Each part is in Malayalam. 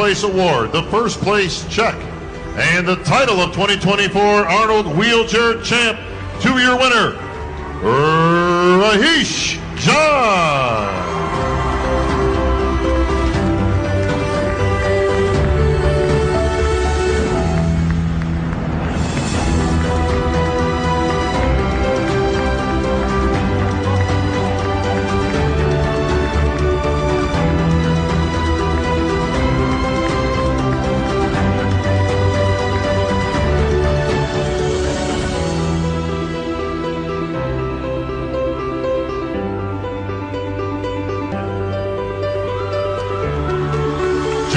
place award, the first place check, and the title of 2024 Arnold Wheelchair Champ to your winner, Raheesh John.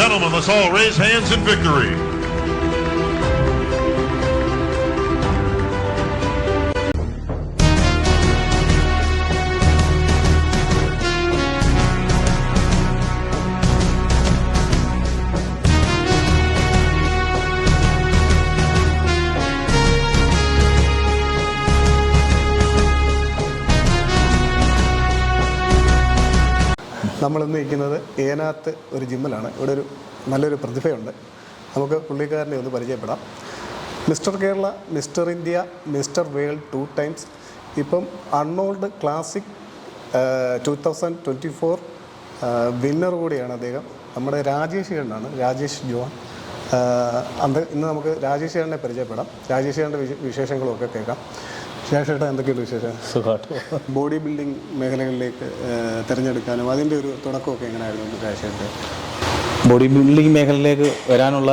Gentlemen, let's all raise hands in victory. നമ്മളിന്ന് നിൽക്കുന്നത് ഏനാത്ത് ഒരു ജിമ്മിലാണ്. ഇവിടെ ഒരു നല്ലൊരു പ്രതിഭയുണ്ട്. നമുക്ക് പുള്ളിക്കാരനെ ഒന്ന് പരിചയപ്പെടാം. Mister Kerala, mister India, mister world 2 times. ഇപ്പം അർണോൾഡ് ക്ലാസിക് 2024 വിന്നർ കൂടിയാണ് അദ്ദേഹം. നമ്മുടെ രാജേഷ് ചേട്ടനാണ്, രാജേഷ് ജോൺ. ഇന്ന് നമുക്ക് രാജേഷ് ചേട്ടനെ പരിചയപ്പെടാം. രാജേഷ് ചേട്ടൻ്റെ വിശേഷങ്ങളൊക്കെ കേൾക്കാം. ശേഷം എന്തൊക്കെയുണ്ട് വിശേഷം? സുഖമായിട്ട്. ബോഡി ബിൽഡിംഗ് മേഖലകളിലേക്ക് തിരഞ്ഞെടുക്കാനും അതിൻ്റെ ഒരു തുടക്കമൊക്കെ എങ്ങനെയായിരുന്നു രാജേഷിൻ്റെ? ബോഡി ബിൽഡിംഗ് മേഖലയിലേക്ക് വരാനുള്ള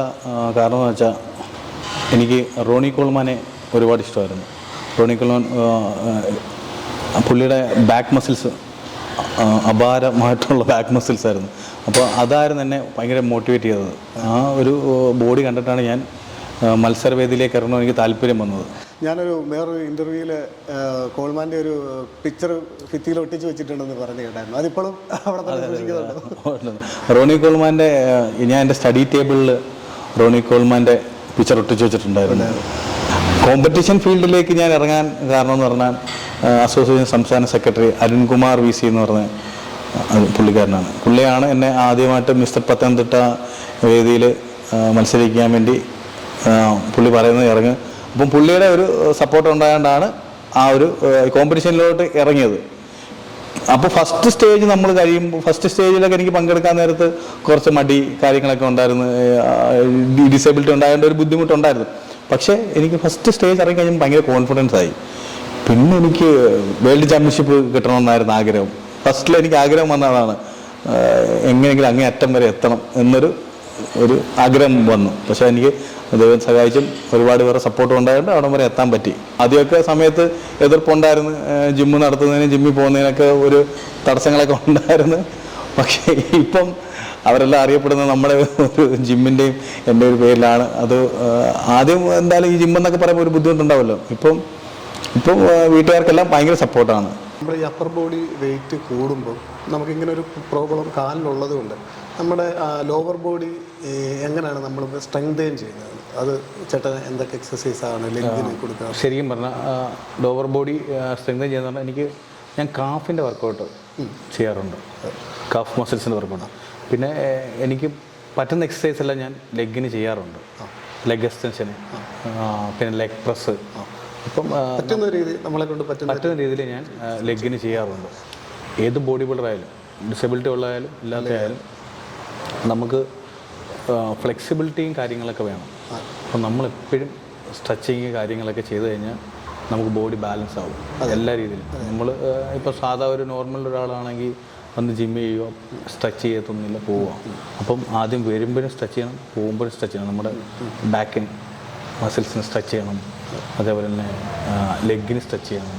കാരണം എന്ന് വെച്ചാൽ എനിക്ക് റോണി കോൾമാനെ ഒരുപാട് ഇഷ്ടമായിരുന്നു. റോണി കോൾമാൻ പുള്ളിയുടെ ബാക്ക് മസിൽസ് അപാരമായിട്ടുള്ള ബാക്ക് മസിൽസ് ആയിരുന്നു. അപ്പോൾ അതായിരുന്നു എന്നെ ഭയങ്കര മോട്ടിവേറ്റ് ചെയ്തത്. ആ ഒരു ബോഡി കണ്ടിട്ടാണ് ഞാൻ മത്സരവേദിയിലേക്ക് ഇറങ്ങണം എനിക്ക് താല്പര്യം വന്നത്. ഞാനൊരു വേറൊരു ഇൻ്റർവ്യൂവിൽ കോൾമാൻ്റെ ഒരു പിക്ചർ ഭിത്തിയിൽ ഒട്ടിച്ച് വെച്ചിട്ടുണ്ടെന്ന് പറഞ്ഞു കേട്ടായിരുന്നു. അതിപ്പോഴും അവിടെ തന്നെ റോണി കോൾമാൻ്റെ ഞാൻ എൻ്റെ സ്റ്റഡി ടേബിളിൽ റോണി കോൾമാൻ്റെ പിക്ചർ ഒട്ടിച്ച് വെച്ചിട്ടുണ്ടായിരുന്നു. കോമ്പറ്റീഷൻ ഫീൽഡിലേക്ക് ഞാൻ ഇറങ്ങാൻ കാരണം എന്ന് പറഞ്ഞാൽ അസോസിയേഷൻ സംസ്ഥാന സെക്രട്ടറി അരുൺകുമാർ VC എന്ന് പറഞ്ഞ പുള്ളിക്കാരനാണ്. പുള്ളിയാണ് എന്നെ ആദ്യമായിട്ട് മിസ്റ്റർ പത്തനംതിട്ട വേദിയിൽ മത്സരിക്കാൻ വേണ്ടി പുള്ളി പറയുന്നത് ഇറങ്ങുക. അപ്പം പുള്ളിയുടെ ഒരു സപ്പോർട്ട് ഉണ്ടായതുകൊണ്ടാണ് ആ ഒരു കോമ്പറ്റീഷനിലോട്ട് ഇറങ്ങിയത്. അപ്പോൾ ഫസ്റ്റ് സ്റ്റേജ് നമ്മൾ കഴിയുമ്പോൾ ഫസ്റ്റ് സ്റ്റേജിലൊക്കെ എനിക്ക് പങ്കെടുക്കാൻ നേരത്ത് കുറച്ച് മടി കാര്യങ്ങളൊക്കെ ഉണ്ടായിരുന്നു. ഡിസേബിലിറ്റി ഉണ്ടായതുകൊണ്ട് ഒരു ബുദ്ധിമുട്ടുണ്ടായിരുന്നു. പക്ഷേ എനിക്ക് ഫസ്റ്റ് സ്റ്റേജ് ഇറങ്ങി കഴിഞ്ഞാൽ ഭയങ്കര കോൺഫിഡൻസ് ആയി. പിന്നെ എനിക്ക് വേൾഡ് ചാമ്പ്യൻഷിപ്പ് കിട്ടണമെന്നായിരുന്നു ആഗ്രഹം. ഫസ്റ്റിൽ എനിക്ക് ആഗ്രഹം വന്നതാണ് എങ്ങനെയെങ്കിലും അങ്ങേ അറ്റം വരെ എത്തണം എന്നൊരു ആഗ്രഹം വന്നു. പക്ഷേ എനിക്ക് ദൈവം സഹായിച്ചും ഒരുപാട് പേരെ സപ്പോർട്ട് ഉണ്ടായതുകൊണ്ട് അവിടം വരെ എത്താൻ പറ്റി. ആദ്യമൊക്കെ സമയത്ത് എതിർപ്പുണ്ടായിരുന്നു, ജിമ്മ് നടത്തുന്നതിനും ജിമ്മിൽ പോകുന്നതിനൊക്കെ ഒരു തടസ്സങ്ങളൊക്കെ ഉണ്ടായിരുന്നു. പക്ഷേ ഇപ്പം അവരെല്ലാം അറിയപ്പെടുന്നത് നമ്മുടെ ഒരു ജിമ്മിൻ്റെയും എൻ്റെ ഒരു പേരിലാണ്. അത് ആദ്യം എന്തായാലും ഈ ജിമ്മെന്നൊക്കെ പറയുമ്പോൾ ഒരു ബുദ്ധിമുട്ടുണ്ടാവുമല്ലോ. ഇപ്പം വീട്ടുകാർക്കെല്ലാം ഭയങ്കര സപ്പോർട്ടാണ്. നമ്മുടെ ഈ അപ്പർ ബോഡി വെയിറ്റ് കൂടുമ്പോൾ നമുക്കിങ്ങനെ ഒരു പ്രോബ്ലം കാലിലുള്ളത് കൊണ്ട് നമ്മുടെ ലോവർ ബോഡി എങ്ങനെയാണ് നമ്മൾ സ്ട്രെങ്തൻ ചെയ്യുന്നത്? അത് ചേട്ടൻ എന്തൊക്കെ എക്സസൈസാണ് ലെഗിന് കൊടുക്കുക? ശരിക്കും പറഞ്ഞാൽ ലോവർ ബോഡി സ്ട്രെങ്തൻ ചെയ്യുന്ന ഞാൻ കാഫിൻ്റെ വർക്കൗട്ട് ചെയ്യാറുണ്ട്, കാഫ് മസിൽസിൻ്റെ വർക്കൗട്ട്. പിന്നെ എനിക്ക് പറ്റുന്ന എക്സസൈസ് എല്ലാം ഞാൻ ലെഗിന് ചെയ്യാറുണ്ട്. ലെഗ് എക്സ്റ്റൻഷന്, പിന്നെ ലെഗ് പ്രസ്. അപ്പം പറ്റുന്ന രീതി നമ്മളെ കൊണ്ട് പറ്റുന്ന രീതിയിൽ ഞാൻ ലെഗിന് ചെയ്യാറുണ്ട്. ഏത് ബോഡി ബിൽഡറായാലും ഡിസബിലിറ്റി ഉള്ളതായാലും ഇല്ലാത്തതായാലും നമുക്ക് ഫ്ലെക്സിബിലിറ്റിയും കാര്യങ്ങളൊക്കെ വേണം. അപ്പം നമ്മളെപ്പോഴും സ്ട്രെച്ചിങ് കാര്യങ്ങളൊക്കെ ചെയ്ത് കഴിഞ്ഞാൽ നമുക്ക് ബോഡി ബാലൻസ് ആവും എല്ലാ രീതിയിലും. നമ്മൾ ഇപ്പോൾ സാധാ ഒരു നോർമൽ ഒരാളാണെങ്കിൽ വന്ന് ജിമ്മ് ചെയ്യുക, സ്ട്രെച്ച് ചെയ്യത്തൊന്നുമില്ല, പോവുക. അപ്പം ആദ്യം വരുമ്പോഴും സ്ട്രെച്ച് ചെയ്യണം, പോകുമ്പോഴും സ്ട്രെച്ച് ചെയ്യണം. നമ്മുടെ ബാക്കിന് മസിൽസിന് സ്ട്രെച്ച് ചെയ്യണം, അതേപോലെ തന്നെ ലെഗിന് സ്ട്രെച്ച് ചെയ്യണം.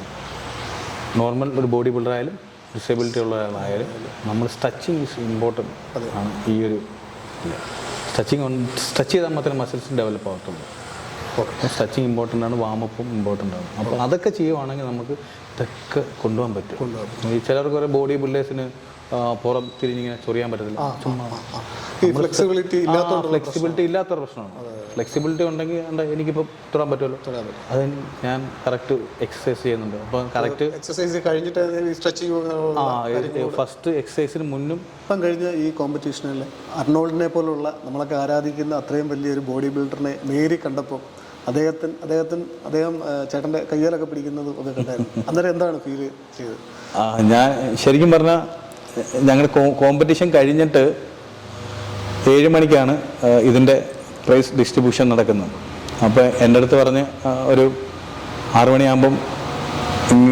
നോർമൽ ഒരു ബോഡി ബിൽഡറായാലും ഡിസേബിലിറ്റി ഉള്ള ആളായാലും നമ്മൾ സ്ട്രെച്ചിങ് ഈസ് ഇമ്പോർട്ടൻറ്റ് ആണ്. ഈ ഒരു സ്ട്രെച്ച് ചെയ്താൽ മാത്രമേ മസിൽസ് ഡെവലപ്പ് ആകത്തുള്ളൂ. സ്ട്രെച്ചിങ് ഇമ്പോർട്ടൻ്റ് ആണ്, വാമപ്പും ഇമ്പോർട്ടൻ്റ് ആണ്. അപ്പോൾ അതൊക്കെ ചെയ്യുവാണെങ്കിൽ നമുക്ക് ഇതൊക്കെ കൊണ്ടുപോകാൻ പറ്റും. ഈ ചിലർക്ക് കുറേ ബോഡി ബിൽഡേഴ്സിന് പുറം തിരിഞ്ഞിങ്ങനെ ചൊറിയാൻ പറ്റത്തില്ല. ഫ്ലെക്സിബിലിറ്റി ഇല്ലാത്തൊരു പ്രശ്നമാണ്. ഫ്ലെക്സിബിലിറ്റി ഉണ്ടെങ്കിൽ എനിക്കിപ്പോൾ തൊടാൻ പറ്റുമല്ലോ. അത് ഞാൻ കറക്റ്റ് എക്സസൈസ് ചെയ്യുന്നുണ്ട്. അപ്പോൾ കറക്റ്റ് എക്സസൈസ് കഴിഞ്ഞിട്ട് സ്ട്രെച്ചിങ് ഫസ്റ്റ് എക്സസൈസിന് മുന്നും ഇപ്പം കഴിഞ്ഞ ഈ കോമ്പറ്റീഷനിൽ അർണോൾഡിനെ പോലുള്ള നമ്മളൊക്കെ ആരാധിക്കുന്ന അത്രയും വലിയൊരു ബോഡി ബിൽഡറിനെ നേരി കണ്ടപ്പോൾ അദ്ദേഹം ചേട്ടൻ്റെ കയ്യിലൊക്കെ പിടിക്കുന്നത് ഒക്കെ കണ്ടായിരുന്നു. അന്നേരം എന്താണ് ഫീൽ ചെയ്തത്? ഞാൻ ശരിക്കും പറഞ്ഞാൽ ഞങ്ങളുടെ കോമ്പറ്റീഷൻ കഴിഞ്ഞിട്ട് 7 മണിക്കാണ് ഇതിൻ്റെ പ്രൈസ് ഡിസ്ട്രിബ്യൂഷൻ നടക്കുന്നത്. അപ്പോൾ എൻ്റെ അടുത്ത് പറഞ്ഞ് ഒരു 6 മണിയാകുമ്പം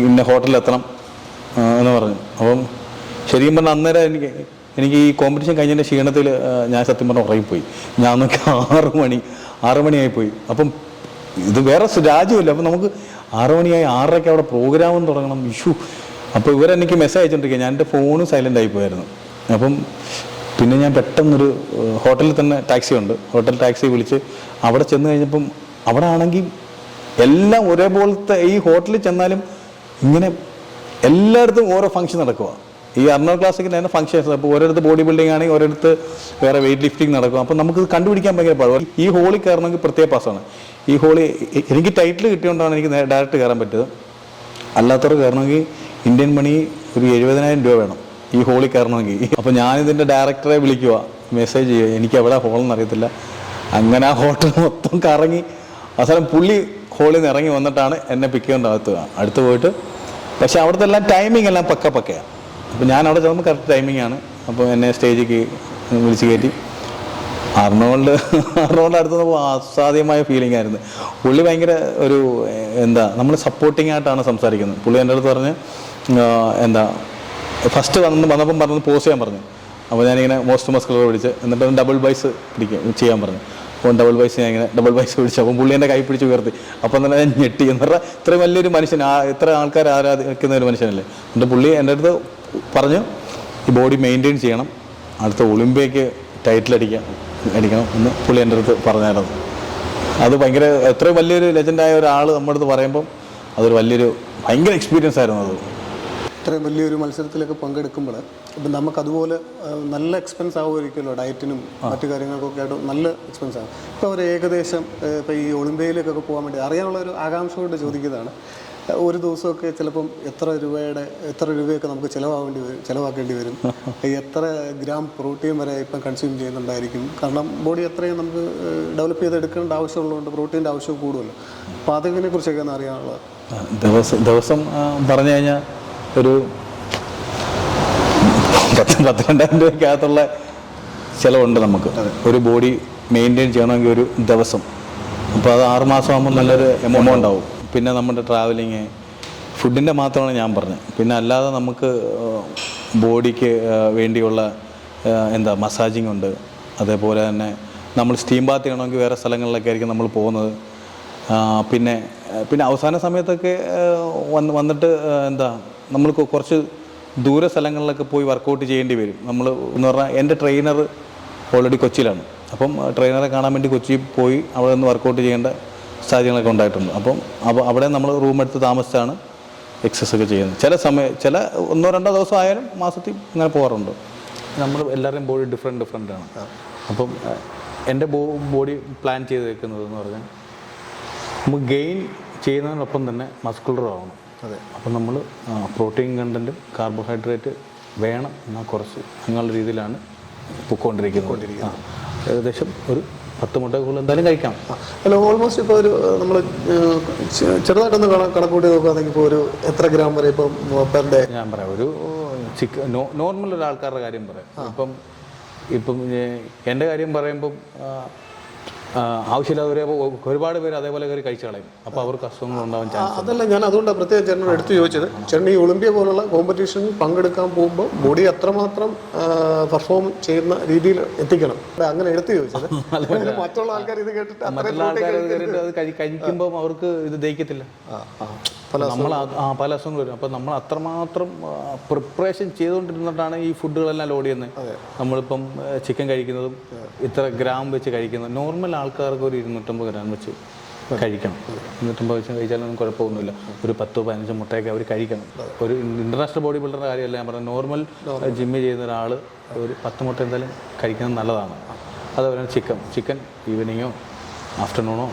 ഇന്ന ഹോട്ടലിലെത്തണം എന്ന് പറഞ്ഞു. അപ്പം ശരിക്കും പറഞ്ഞാൽ അന്നേരം എനിക്ക് ഈ കോമ്പറ്റീഷൻ കഴിഞ്ഞതിൻ്റെ ക്ഷീണത്തിൽ ഞാൻ സത്യം പറഞ്ഞാൽ ഉറങ്ങിപ്പോയി. ഞാൻ നോക്കി 6 മണിയായിപ്പോയി. അപ്പം ഇത് വേറെ രാജ്യമില്ല. അപ്പം നമുക്ക് 6 മണിയായി 6:30 അവിടെ പ്രോഗ്രാമും തുടങ്ങണം. ഇഷ്യൂ. അപ്പോൾ ഇവരെനിക്ക് മെസ്സേജ് അയച്ചുകൊണ്ടിരിക്കുക. ഞാൻ എൻ്റെ ഫോണും സൈലൻ്റ് ആയിപ്പോയായിരുന്നു. അപ്പം പിന്നെ ഞാൻ പെട്ടെന്നൊരു ഹോട്ടലിൽ തന്നെ ടാക്സി ഉണ്ട്, ഹോട്ടൽ ടാക്സി വിളിച്ച് അവിടെ ചെന്ന് കഴിഞ്ഞപ്പം അവിടെ ആണെങ്കിൽ എല്ലാം ഒരേപോലത്തെ. ഈ ഹോട്ടലിൽ ചെന്നാലും ഇങ്ങനെ എല്ലായിടത്തും ഓരോ ഫംഗ്ഷൻ നടക്കുക. ഈ അർണോൾഡ് ക്ലാസിക്കിൻ്റെ തന്നെ ഫംഗ്ഷൻസ്. അപ്പോൾ ഓരോരുത്തർ ബോഡി ബിൽഡിംഗ് ആണെങ്കിൽ ഓരോരുത്തർ വേറെ വെയിറ്റ് ലിഫ്റ്റിംഗ് നടക്കും. അപ്പം നമുക്ക് കണ്ടുപിടിക്കാൻ ഭയങ്കര പാടാണ്. ഈ ഹോളിൽ കയറണമെങ്കിൽ പ്രത്യേക പാസ്സാണ്. ഈ ഹോളി എനിക്ക് ടൈറ്റിൽ കിട്ടിയോണ്ടാണ് എനിക്ക് ഡയറക്റ്റ് കയറാൻ പറ്റിയത്. അല്ലാത്തവർ കയറണമെങ്കിൽ ഇന്ത്യൻ മണി ഒരു 70,000 രൂപ വേണം ഈ ഹോളിൽ കയറണമെങ്കിൽ. അപ്പോൾ ഞാനിതിൻ്റെ ഡയറക്ടറെ വിളിക്കുക, മെസ്സേജ് ചെയ്യുക, എനിക്ക് എവിടെ ഹോളെന്ന് അറിയത്തില്ല. അങ്ങനെ ആ ഹോട്ടൽ മൊത്തം കറങ്ങി അവസാനം പുള്ളി ഹോളിൽ നിന്ന് ഇറങ്ങി വന്നിട്ടാണ് എന്നെ പിക്ക് ചെയ്യേണ്ട അടുത്ത് പോയിട്ട്. പക്ഷേ അവിടുത്തെ എല്ലാം ടൈമിംഗ് എല്ലാം പക്കയാണ്. അപ്പോൾ ഞാൻ അവിടെ ചെല്ലുമ്പോൾ കറക്റ്റ് ടൈമിംഗ് ആണ്. അപ്പോൾ എന്നെ സ്റ്റേജിലേക്ക് വിളിച്ച് കയറ്റി. അർണോൾഡ് അടുത്ത് നോക്കുമ്പോൾ അസാധ്യമായ ഫീലിംഗ് ആയിരുന്നു. പുള്ളി ഭയങ്കര ഒരു നമ്മൾ സപ്പോർട്ടിങ് ആയിട്ടാണ് സംസാരിക്കുന്നത്. പുള്ളി എൻ്റെ അടുത്ത് പറഞ്ഞ് ഫസ്റ്റ് വന്നപ്പം പറഞ്ഞത് പോസ് ചെയ്യാൻ പറഞ്ഞു. അപ്പോൾ ഞാനിങ്ങനെ മോസ്റ്റ് മസ്കുലർ പിടിച്ച് എന്നിട്ട് ഡബിൾ ബൈസ് ചെയ്യാൻ പറഞ്ഞു. അപ്പോൾ ഞാൻ ഇങ്ങനെ ഡബിൾ ബൈസ് പിടിച്ചു. അപ്പം പുള്ളി എൻ്റെ കൈ പിടിച്ച് ഉയർത്തി. അപ്പം തന്നെ ഞാൻ ഞെട്ടി. എന്ന് പറഞ്ഞാൽ ഇത്രയും വലിയൊരു മനുഷ്യൻ, ഇത്ര ആൾക്കാർ ആരാധിക്കുന്ന ഒരു മനുഷ്യനല്ലേ. എന്നിട്ട് പുള്ളി എൻ്റെ അടുത്ത് പറഞ്ഞു, ഈ ബോഡി മെയിൻറ്റെയിൻ ചെയ്യണം, അടുത്ത ഒളിമ്പിയയ്ക്ക് ടൈറ്റിൽ അടിക്കണം എന്ന് പുള്ളി എൻ്റെ അടുത്ത് പറഞ്ഞായിരുന്നു. അത് ഭയങ്കര എത്രയും വലിയൊരു ലെജൻഡായ ഒരാൾ നമ്മുടെ അടുത്ത് പറയുമ്പം അതൊരു ഭയങ്കര എക്സ്പീരിയൻസ് ആയിരുന്നു. അത് ഇത്രയും വലിയൊരു മത്സരത്തിലൊക്കെ പങ്കെടുക്കുമ്പോൾ ഇപ്പം നമുക്കതുപോലെ നല്ല എക്സ്പെൻസ് ആവുമായിരിക്കുമല്ലോ, ഡയറ്റിനും മറ്റു കാര്യങ്ങൾക്കൊക്കെ ആയിട്ട് നല്ല എക്സ്പെൻസ് ആകും. ഇപ്പോൾ ഒരു ഏകദേശം ഇപ്പോൾ ഈ ഒളിമ്പിയയിലേക്കൊക്കെ പോകാൻ വേണ്ടി അറിയാനുള്ള ഒരു ആകാംക്ഷ കൊണ്ട് ചോദിക്കുന്നതാണ്. ഒരു ദിവസമൊക്കെ ചിലപ്പം എത്ര രൂപയൊക്കെ നമുക്ക് ചിലവാക്കേണ്ടി വരും, എത്ര ഗ്രാം പ്രോട്ടീൻ വരെ ഇപ്പം കൺസ്യൂം ചെയ്യുന്നുണ്ടായിരിക്കും. കാരണം ബോഡി അത്രയും നമുക്ക് ഡെവലപ്പ് ചെയ്തെടുക്കേണ്ട ആവശ്യമുള്ളതുകൊണ്ട് പ്രോട്ടീൻ്റെ ആവശ്യം കൂടുമല്ലോ. അപ്പോൾ അതിനെ കുറിച്ചൊക്കെ ഒന്ന് അറിയാനുള്ളത്. ദിവസം പറഞ്ഞു കഴിഞ്ഞാൽ ഒരു 10,000-12,000 രൂപയ്ക്കകത്തുള്ള ചിലവുണ്ട് നമുക്ക് ഒരു ബോഡി മെയിൻറ്റെയിൻ ചെയ്യണമെങ്കിൽ ഒരു ദിവസം. അപ്പോൾ അത് 6 മാസം ആകുമ്പോൾ നല്ലൊരു എമൗണ്ട് ആവും. പിന്നെ നമ്മുടെ ട്രാവലിങ്, ഫുഡിൻ്റെ മാത്രമാണ് ഞാൻ പറഞ്ഞത്. പിന്നെ അല്ലാതെ നമുക്ക് ബോഡിക്ക് വേണ്ടിയുള്ള മസാജിങ് ഉണ്ട്. അതേപോലെ തന്നെ നമ്മൾ സ്റ്റീം ബാത്ത് ചെയ്യണമെങ്കിൽ വേറെ സ്ഥലങ്ങളിലൊക്കെ ആയിരിക്കും നമ്മൾ പോകുന്നത്. പിന്നെ അവസാന സമയത്തൊക്കെ വന്നിട്ട് നമ്മൾ കുറച്ച് ദൂര സ്ഥലങ്ങളിലൊക്കെ പോയി വർക്കൗട്ട് ചെയ്യേണ്ടി വരും. നമ്മൾ എന്ന് പറഞ്ഞാൽ എൻ്റെ ട്രെയിനർ ഓൾറെഡി കൊച്ചിയിലാണ്. അപ്പം ട്രെയിനറെ കാണാൻ വേണ്ടി കൊച്ചിയിൽ പോയി അവിടെ നിന്ന് വർക്കൗട്ട് ചെയ്യേണ്ട സാഹചര്യങ്ങളൊക്കെ ഉണ്ടായിട്ടുണ്ട്. അപ്പം അവിടെ നമ്മൾ റൂം എടുത്ത് താമസിച്ചാണ് എക്സസൈസ് ഒക്കെ ചെയ്യുന്നത്. ചില 1-2 ദിവസം ആയാലും മാസത്തിൽ ഇങ്ങനെ പോകാറുണ്ട്. നമ്മൾ എല്ലാവരുടെയും ബോഡി ഡിഫറെൻ്റ് ആണ്. അപ്പം എൻ്റെ ബോഡി പ്ലാൻ ചെയ്ത് വെക്കുന്നതെന്ന് പറഞ്ഞാൽ നമുക്ക് ഗെയിൻ ചെയ്യുന്നതിനൊപ്പം തന്നെ മസ്കുലർ ആവണം. അതെ. അപ്പം നമ്മൾ പ്രോട്ടീൻ കണ്ടൻറ്റും കാർബോഹൈഡ്രേറ്റ് വേണം എന്നാൽ കുറച്ച് അങ്ങനെയുള്ള രീതിയിലാണ് പൊയ്ക്കൊണ്ടിരിക്കുന്നത്. ഏകദേശം ഒരു 10 മുട്ട കൂടുതൽ എന്തായാലും കഴിക്കാം. അല്ല, ഓൾമോസ്റ്റ് ഇപ്പോൾ ഒരു നമ്മൾ ചെറുതായിട്ടൊന്ന് കണക്കൂട്ടി നോക്കുകയാണെങ്കിൽ ഇപ്പോൾ ഒരു എത്ര ഗ്രാം വരെ ഇപ്പം പെർ ഡേ? ഞാൻ പറയാം, ഒരു നോർമൽ ഒരാൾക്കാരുടെ കാര്യം പറയാം. ഇപ്പം എൻ്റെ കാര്യം പറയുമ്പം ആവശ്യമില്ലാതെ ഒരുപാട് പേര് അതേപോലെ കയറി കഴിച്ചു കളയും. അപ്പോൾ അവർക്ക് അസുഖങ്ങൾ ഉണ്ടാവാൻ ചാൻസ്. അതല്ല, ഞാൻ അതുകൊണ്ടാണ് പ്രത്യേകം ചേട്ടനോട് എടുത്ത് ചോദിച്ചത്. ചേട്ടൻ ഈ ഒളിമ്പിയ പോലുള്ള കോമ്പറ്റീഷനിൽ പങ്കെടുക്കാൻ പോകുമ്പോൾ ബോഡി അത്രമാത്രം പെർഫോം ചെയ്യുന്ന രീതിയിൽ എത്തിക്കണം. അങ്ങനെ എടുത്ത് ചോദിച്ചത്. മറ്റുള്ള ആൾക്കാർ ഇത് കേട്ടിട്ട് അത് കഴിക്കുമ്പോൾ അവർക്ക് ഇത് ദഹിക്കത്തില്ല. പല അസുഖങ്ങൾ വരും. അപ്പം നമ്മൾ അത്രമാത്രം പ്രിപ്പറേഷൻ ചെയ്തുകൊണ്ടിരുന്നിട്ടാണ് ഈ ഫുഡുകളെല്ലാം ലോഡ് ചെയ്യുന്നത്. നമ്മളിപ്പം ചിക്കൻ കഴിക്കുന്നതും ഇത്ര ഗ്രാം വെച്ച് കഴിക്കുന്നത്. നോർമൽ ആൾക്കാർക്ക് ഒരു 250 ഗ്രാം വെച്ച് കഴിക്കണം. 250 വെച്ച് കഴിച്ചാലൊന്നും കുഴപ്പമൊന്നുമില്ല. ഒരു 10-15 മുട്ടയൊക്കെ അവർ കഴിക്കണം. ഒരു ഇൻ്റർനാഷണൽ ബോഡി ബിൽഡറിൻ്റെ കാര്യമല്ല ഞാൻ പറഞ്ഞത്. നോർമൽ ജിമ്മ് ചെയ്യുന്ന ഒരാൾ ഒരു 10 മുട്ട എന്തായാലും കഴിക്കുന്നത് നല്ലതാണ്. അതുപോലെ ചിക്കൻ ഈവനിങ്ങോ ആഫ്റ്റർനൂണോ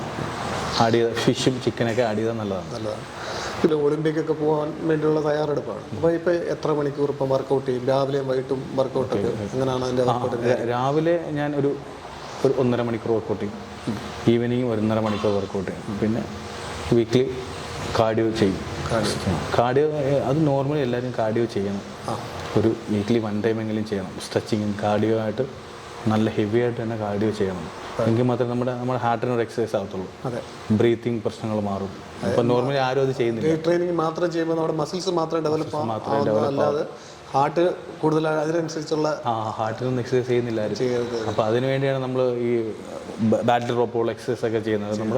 ആഡ് ചെയ്ത ഫിഷും ചിക്കനൊക്കെ ആഡ് ചെയ്താൽ നല്ലതാണ്. പിന്നെ ഒളിമ്പിക്കൊക്കെ പോകാൻ വേണ്ടിയുള്ള തയ്യാറെടുപ്പാണ്. അപ്പോൾ ഇപ്പോൾ എത്ര മണിക്കൂർ ഇപ്പം വർക്കൗട്ട് ചെയ്യും? രാവിലെയും വൈകിട്ടും വർക്കൗട്ടൊക്കെ എങ്ങനെയാണ് അതിൻ്റെ വർക്കൗട്ട്? രാവിലെ ഞാൻ ഒരു 1.5 മണിക്കൂർ വർക്കൗട്ട് ചെയ്യും, ഈവനിങ് 1.5 മണിക്കൂർ വർക്കൗട്ട് ചെയ്യും. പിന്നെ വീക്ക്ലി കാർഡിയോ ചെയ്യും. കാർഡിയോ അത് നോർമലി എല്ലാവരും കാർഡിയോ ചെയ്യണം. ഒരു വീക്ക്ലി 1 ടൈമെങ്കിലും ചെയ്യണം. സ്ട്രെച്ചിങ്ങും കാർഡിയോ ആയിട്ട് നല്ല ഹെവി ആയിട്ട് തന്നെ കാർഡിയോ ചെയ്യണം. എങ്കിൽ മാത്രമേ നമ്മുടെ ഹാർട്ടിനൊരു എക്സസൈസ് ആകത്തുള്ളൂ. ബ്രീത്തിങ് പ്രശ്നങ്ങൾ മാറും. ഇപ്പം നോർമലി ആരും അത് ചെയ്യുന്നില്ല. ട്രെയിനിങ് മാത്രം ചെയ്യുമ്പോൾ നമ്മുടെ മസിൽസ് മാത്രമേ ഡെവലപ്പ് അല്ലാതെ ഹാർട്ട് കൂടുതൽ അതിനനുസരിച്ചുള്ള ഹാർട്ടിനൊന്നും എക്സസൈസ് ചെയ്യുന്നില്ല ആരും. അപ്പോൾ അതിനു വേണ്ടിയാണ് നമ്മൾ ഈ ബാറ്റിൽ റോപ്പുകൾ എക്സസൈസ് ഒക്കെ ചെയ്യുന്നത്. നമ്മൾ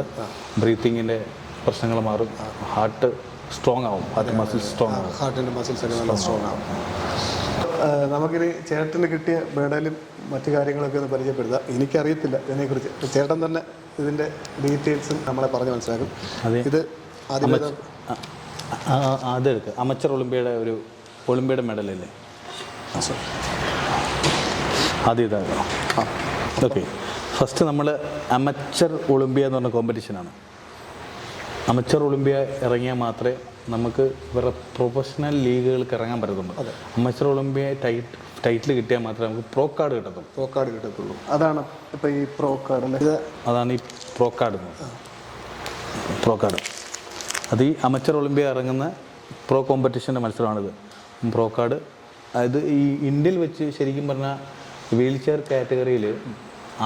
ബ്രീത്തിങ്ങിൻ്റെ പ്രശ്നങ്ങൾ മാറും, ഹാർട്ട് സ്ട്രോങ് ആവും, മസിൽസ് സ്ട്രോങ് ആവും, ഹാർട്ടിൻ്റെ മസിൽസ് ഒക്കെ നല്ല സ്ട്രോങ് ആവും. നമുക്കിനി ചേട്ടന് കിട്ടിയ മെഡലും മറ്റു കാര്യങ്ങളൊക്കെ ഒന്ന് പരിചയപ്പെടുത്താം. എനിക്കറിയത്തില്ല ഇതിനെക്കുറിച്ച്. ചേട്ടൻ തന്നെ ഇതിൻ്റെ ഡീറ്റെയിൽസും നമ്മളെ പറഞ്ഞ് മനസ്സിലാക്കും. ഇത് അതെടുക്കുക. അമച്ചർ ഒളിമ്പിയുടെ മെഡലല്ലേ ആദ്യം ഇതാകണം. ഓക്കെ, ഫസ്റ്റ് നമ്മൾ അമച്ചർ ഒളിമ്പിയ എന്ന് പറഞ്ഞ കോമ്പറ്റീഷനാണ്. അമച്ചർ ഒളിമ്പിയ ഇറങ്ങിയാൽ മാത്രമേ നമുക്ക് വേറെ പ്രൊഫഷണൽ ലീഗുകൾക്ക് ഇറങ്ങാൻ പറ്റത്തുള്ളൂ. അമച്ചർ ഒളിമ്പിയ ടൈറ്റിൽ കിട്ടിയാൽ മാത്രമേ നമുക്ക് പ്രോ കാർഡ് കിട്ടത്തുള്ളൂ. അതാണ് ഇപ്പോൾ ഈ പ്രോ കാർഡ്. അതാണ് ഈ പ്രോ കാർഡ്. അത് ഈ അമച്ചർ ഒളിമ്പിയ ഇറങ്ങുന്ന പ്രോ കോമ്പറ്റീഷൻ്റെ മത്സരമാണിത്. പ്രോ കാർഡ് അത് ഈ ഇന്ത്യയിൽ വെച്ച് ശരിക്കും പറഞ്ഞാൽ വീൽ ചെയർ കാറ്റഗറിയിൽ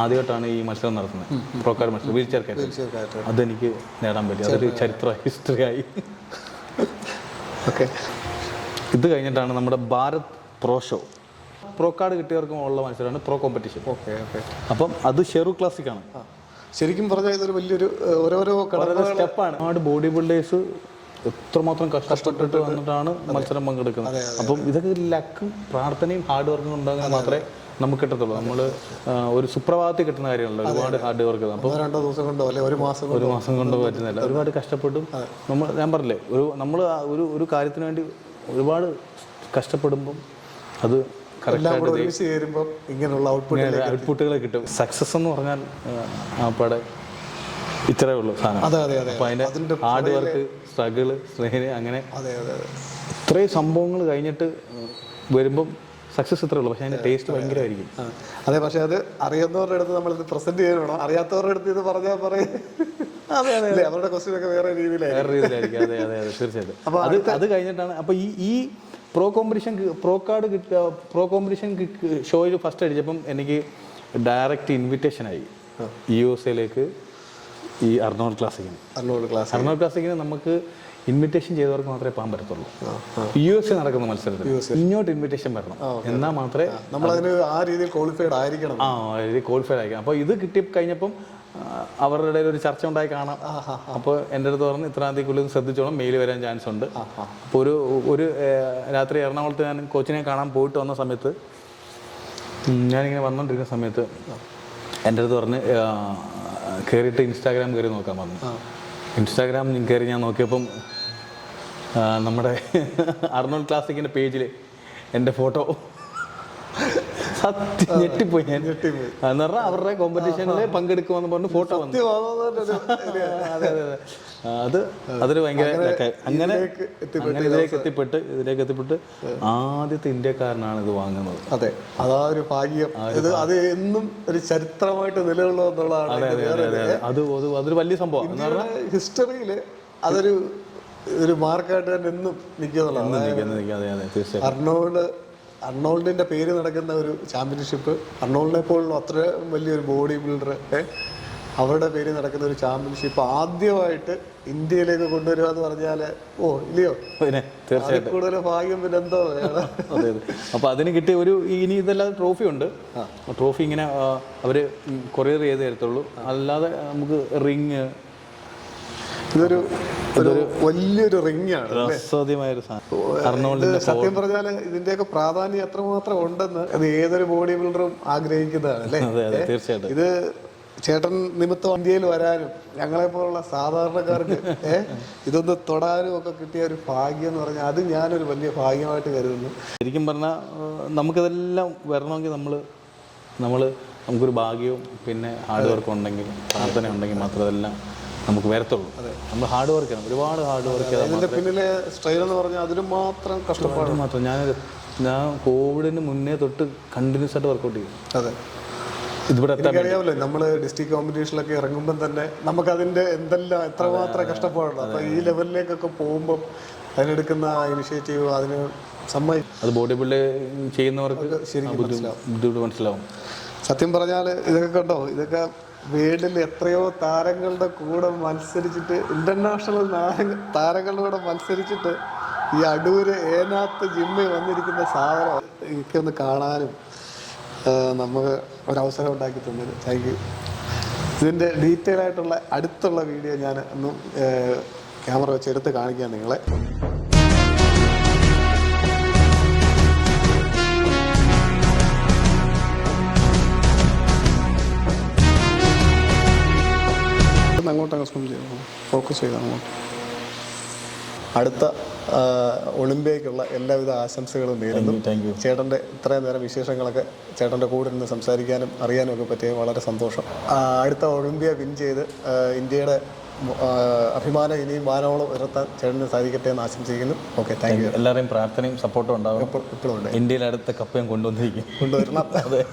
ആദ്യമായിട്ടാണ് ഈ മത്സരം നടത്തുന്നത്. പ്രോ കാർഡ് മത്സരം വീൽ ചെയർ കാറ്റഗറി. അതെനിക്ക് നേടാൻ പറ്റി. അതൊരു ഹിസ്റ്ററിയായി. ഓക്കെ, ഇത് കഴിഞ്ഞിട്ടാണ് നമ്മുടെ Bharat pro show. Pro card കിട്ടിയവർക്കും ഉള്ള മത്സരമാണ് പ്രോ കോമ്പറ്റീഷൻ. അപ്പം അത് ഷെറു ക്ലാസിക്കാണ്. ശരിക്കും പറഞ്ഞാൽ ഇതൊരു വലിയൊരു ഓരോരോ സ്റ്റെപ്പാണ്. ഒരുപാട് ബോഡി ബിൽഡേഴ്സ് എത്രമാത്രം കഷ്ടപ്പെട്ടിട്ട് വന്നിട്ടാണ് മത്സരം പങ്കെടുക്കുന്നത്. അപ്പം ഇതൊക്കെ ലക്കും പ്രാർത്ഥനയും ഹാർഡ് വർക്കും ഉണ്ടെങ്കിൽ മാത്രമേ നമുക്ക് കിട്ടത്തുള്ളൂ. നമ്മൾ ഒരു സുപ്രഭാതത്തിൽ കിട്ടുന്ന കാര്യമല്ല, ഒരുപാട് ഹാർഡ് വർക്ക്. അപ്പം 2 ദിവസം കൊണ്ടോ അല്ലെ ഒരു മാസം കൊണ്ടോ പറ്റുന്നില്ല. ഒരുപാട് കഷ്ടപ്പെട്ടും ഞാൻ പറഞ്ഞില്ലേ, നമ്മൾ ഒരു കാര്യത്തിന് വേണ്ടി ഒരുപാട് കഷ്ടപ്പെടുമ്പം അത് ഇങ്ങനെയുള്ള ഔട്ട്പുട്ടുകൾ കിട്ടും. സക്സസ് എന്ന് പറഞ്ഞാൽ ആപ്പാടെ ഇത്രയേ ഉള്ളൂ സാധനം. അപ്പം അതിൻ്റെ ഹാർഡ് വർക്ക്, സ്ട്രഗിള്, സ്നേഹം, അങ്ങനെ ഇത്രയും സംഭവങ്ങൾ കഴിഞ്ഞിട്ട് വരുമ്പം സക്സസ് ഇത്രയേ ഉള്ളൂ. പക്ഷേ അതിൻ്റെ ടേസ്റ്റ് ഭയങ്കരമായിരിക്കും. അതെ, പക്ഷേ അത് അറിയുന്നവരുടെ അടുത്ത് നമ്മളിത് പ്രസന്റ് ചെയ്യണോ, അറിയാത്തവരുടെ അടുത്ത് ഇത് പറഞ്ഞാൽ പറയും. അവരുടെ ക്വസ്റ്റ്യൻ ഒക്കെ വേറെ രീതിയിലായിരിക്കും. അതെ തീർച്ചയായിട്ടും. അപ്പോൾ അത് കഴിഞ്ഞിട്ടാണ് അപ്പോൾ ഈ പ്രോ കോമ്പറ്റീഷൻ ഷോയിൽ ഫസ്റ്റ് അടിച്ചപ്പം എനിക്ക് ഡയറക്റ്റ് ഇൻവിറ്റേഷനായി USA ഈ അർണോൾഡ് ക്ലാസിക്കിന് നമുക്ക് ഇൻവിറ്റേഷൻ ചെയ്തവർക്ക് മാത്രമേ പോകാൻ പറ്റത്തുള്ളൂ. USA നടക്കുന്ന മത്സരത്തിൽ ഇങ്ങോട്ട് ഇൻവിറ്റേഷൻ വരണം, എന്നാൽ മാത്രമേ നമ്മളതിന് ആ രീതിയിൽ ക്വാളിഫൈഡ് ആയിരിക്കണം. അപ്പോൾ ഇത് കിട്ടി കഴിഞ്ഞപ്പം അവരുടെ ഇടയിൽ ഒരു ചർച്ച ഉണ്ടായി കാണാം. അപ്പോൾ എൻ്റെ അടുത്ത് പറഞ്ഞ് ഇത്രാം തീയതിക്കുള്ളിൽ ശ്രദ്ധിച്ചോളം മെയിൽ വരാൻ ചാൻസ് ഉണ്ട്. അപ്പോൾ ഒരു രാത്രി എറണാകുളത്ത് ഞാൻ കോച്ചിനെ കാണാൻ പോയിട്ട് വന്ന സമയത്ത്, ഞാനിങ്ങനെ വന്നുകൊണ്ടിരിക്കുന്ന സമയത്ത് എൻ്റെ അടുത്ത് പറഞ്ഞ് കയറിയിട്ട് ഇൻസ്റ്റാഗ്രാം കയറി നോക്കാൻ പറഞ്ഞു. ഇൻസ്റ്റാഗ്രാം കയറി ഞാൻ നോക്കിയപ്പം നമ്മുടെ അർണോൾഡ് ക്ലാസിക്കിൻ്റെ പേജിൽ എൻ്റെ ഫോട്ടോ സത്യം ഞെട്ടിപ്പോയി. ഞാൻ എന്ന് പറഞ്ഞാൽ അവരുടെ കോമ്പറ്റീഷനിൽ പങ്കെടുക്കുമെന്ന് പറഞ്ഞ് ഫോട്ടോ വന്നു. അതൊരു ഭയങ്കര അങ്ങനെ ഇതിലേക്ക് എത്തിപ്പെട്ട് ആദ്യത്തെ ഇന്ത്യക്കാരനാണ് ഇത് വാങ്ങുന്നത്. അതെ, അതാ ഒരു ഭാഗ്യം. അത് എന്നും ഒരു ചരിത്രമായിട്ട് നിലകൊള്ളുമെന്നുള്ളതാണ്. അതൊരു വലിയ സംഭവം. ഹിസ്റ്ററിയിൽ അതൊരു മാർക്കായിട്ട് തന്നെ എന്നും നിൽക്കുന്നുള്ളതാണ്. അർണോൾഡിൻ്റെ പേര് നടക്കുന്ന ഒരു ചാമ്പ്യൻഷിപ്പ്, അർണോൾഡിനെ പോലുള്ള അത്ര വലിയൊരു ബോഡി ബിൽഡർ അവരുടെ പേര് നടക്കുന്ന ഒരു ചാമ്പ്യൻഷിപ്പ് ആദ്യമായിട്ട് ഇന്ത്യയിലേക്ക് കൊണ്ടുവരിക എന്ന് പറഞ്ഞാൽ ഇല്ലയോ, തീർച്ചയായിട്ടും കൂടുതൽ ഭാഗ്യം പിന്നെ എന്തോ. അപ്പോൾ അതിന് കിട്ടിയ ഇനി ഇതെല്ലാം ട്രോഫി ഉണ്ട്. ട്രോഫി ഇങ്ങനെ അവർ കൊറിയർ ചെയ്ത് തരത്തുള്ളൂ. അല്ലാതെ നമുക്ക് റിങ്, ഇതൊരു വലിയൊരു റിങ്ങാണ്. സത്യം പറഞ്ഞാൽ ഇതിന്റെയൊക്കെ പ്രാധാന്യം എത്രമാത്രം ഉണ്ടെന്ന് അത് ഏതൊരു ബോഡി ബിൽഡറും ആഗ്രഹിക്കുന്നതാണ് അല്ലേ. തീർച്ചയായിട്ടും ഇത് ചേട്ടൻ നിമിത്തം ഇന്ത്യയിൽ വരാനും ഞങ്ങളെ പോലുള്ള സാധാരണക്കാർക്ക് ഇതൊന്ന് തൊടാനും ഒക്കെ കിട്ടിയ ഒരു ഭാഗ്യം എന്ന് പറഞ്ഞാൽ അത് ഞാനൊരു വലിയ ഭാഗ്യമായിട്ട് കരുതുന്നു. ശരിക്കും പറഞ്ഞാൽ നമുക്കിതെല്ലാം വരണമെങ്കിൽ നമ്മൾ നമുക്കൊരു ഭാഗ്യവും പിന്നെ ഹാർഡ് വർക്കും ഉണ്ടെങ്കിൽ, പ്രാർത്ഥന ഉണ്ടെങ്കിൽ മാത്രമേ അതെല്ലാം നമുക്ക് വരത്തുള്ളൂ. നമ്മൾ ഹാർഡ് വർക്ക് ചെയ്യണം, ഒരുപാട് ഹാർഡ് വർക്ക് ചെയ്താൽ. ഇതിൻ്റെ പിന്നിലെ സ്ട്രെയിൻ എന്ന് പറഞ്ഞാൽ അതിന് മാത്രം കഷ്ടപ്പാട് മാത്രം. ഞാൻ കോവിഡിന് മുന്നേ തൊട്ട് കണ്ടിന്യൂസ് ആയിട്ട് വർക്കൗട്ട് ചെയ്യും. അതെ, ഇവിടെ അറിയാമല്ലോ, നമ്മൾ ഡിസ്ട്രിക്ട് കോമ്പറ്റീഷനിലൊക്കെ ഇറങ്ങുമ്പോൾ തന്നെ നമുക്കതിൻ്റെ എന്തെല്ലാം എത്രമാത്രം കഷ്ടപ്പാടുണ്ട്. അപ്പോൾ ഈ ലെവലിലേക്കൊക്കെ പോകുമ്പം അതിനെടുക്കുന്ന ഇനിഷ്യേറ്റീവ് അതിന് അത് ബോഡി ബിൽഡ് ചെയ്യുന്നവർക്ക് ശരിക്കും ബുദ്ധിമുട്ട് മനസ്സിലാവും. സത്യം പറഞ്ഞാൽ ഇതൊക്കെ കണ്ടോ, ഇതൊക്കെ വേൾഡിൽ എത്രയോ താരങ്ങളുടെ കൂടെ മത്സരിച്ചിട്ട്, ഇന്റർനാഷണൽ താരങ്ങളുടെ കൂടെ മത്സരിച്ചിട്ട് ഈ അടൂര് ഏനാത്ത് ജിമ്മിൽ വന്നിരിക്കുന്ന സാധനം ഒക്കെ ഒന്ന് കാണാനും നമുക്ക് ഒരവസരം ഉണ്ടാക്കി തന്നത് താങ്ക് യു. ഇതിൻ്റെ ഡീറ്റെയിൽ ആയിട്ടുള്ള അടുത്തുള്ള വീഡിയോ ഞാൻ ഒന്നും ക്യാമറ വെച്ച് എടുത്ത് കാണിക്കാം നിങ്ങളെ. അങ്ങോട്ട് സ്വിം ചെയ്തു, ഫോക്കസ് ചെയ്ത് അങ്ങോട്ട്. അടുത്ത ഒളിമ്പിയയ്ക്കുള്ള എല്ലാവിധ ആശംസകളും നേരുന്നു. ചേട്ടൻ്റെ ഇത്രയും നേരം വിശേഷങ്ങളൊക്കെ ചേട്ടൻ്റെ കൂടെ നിന്ന് സംസാരിക്കാനും അറിയാനും ഒക്കെ പറ്റിയ വളരെ സന്തോഷം. അടുത്ത ഒളിമ്പിയ വിൻ ചെയ്ത് ഇന്ത്യയുടെ അഭിമാനം ഇനിയും വാനോളം ഉയർത്താൻ ചേട്ടന് സാധിക്കട്ടെ എന്ന് ആശംസിക്കുന്നു. Okay, thank you. എല്ലാവരെയും പ്രാർത്ഥനയും സപ്പോർട്ടും ഉണ്ടാവും. ഇപ്പോഴും ഉണ്ട്. ഇന്ത്യയിൽ അടുത്ത കപ്പ് ഞാൻ കൊണ്ടുവന്നിരിക്കും. കൊണ്ടുവരണം. അതെ.